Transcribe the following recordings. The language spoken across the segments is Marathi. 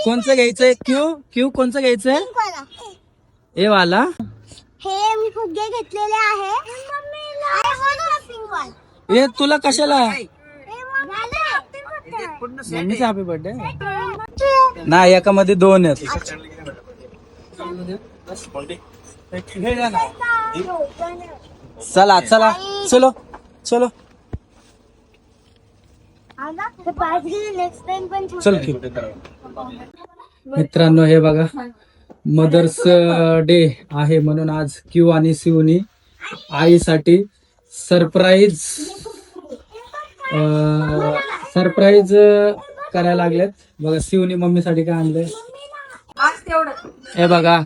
कोणचं घ्यायचंय? क्यू क्यू कोणचं घ्यायचंय? हे वाला. हे मी फुगे घेतलेले आहे. हे तुला कशाला? मम्मीचा हॅपी बर्थडे नाही, एकामध्ये 2 आहेत. चला चला चलो चलो चल. मित्रांनो हे बघा, मदर्स डे आहे म्हणून आज क्यू आणि शिवनी आईसाठी सरप्राईज करायला लागलेत. बघा शिवनी मम्मीसाठी काय आणलंय हे बघा.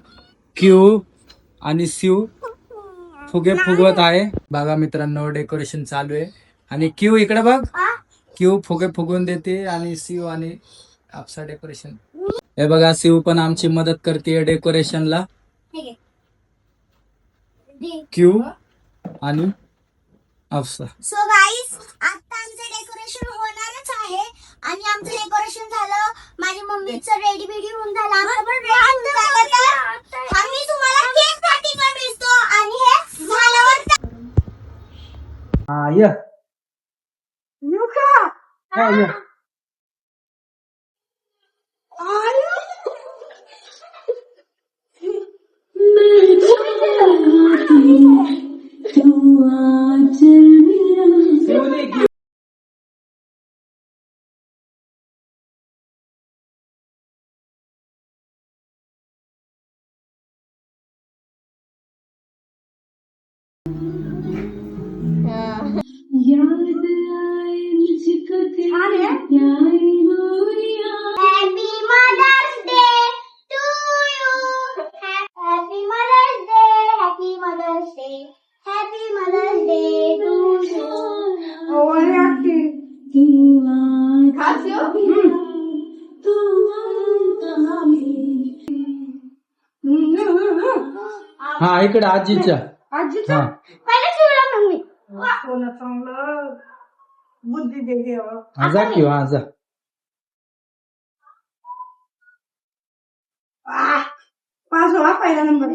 क्यू आणि शिव फुगे फुगवत आहे. बघा मित्रांनो डेकोरेशन चालू आहे आणि क्यू इकडे बघ, क्यू फुगे फुगवून देते आणि शिव आणि आपसा डेकोरेशन. हे बघा शिव पण आमची मदत करते डेकोरेशनला. क्यू आणि आपसा. सो गाईस, आता आमचं डेकोरेशन होणारच आहे आणि आमचं डेकोरेशन झालं. माझ्या मम्मीचं रेडी बिडी होऊन झालं. आमचं पण रेडी झालं तर आम्ही तुम्हाला केक कटिंग दिसतो आणि हे झाल्यावर या हा इकडे आजीच्या बुद्धी दे आजा किंवा आजा पाच पहिला नंबर.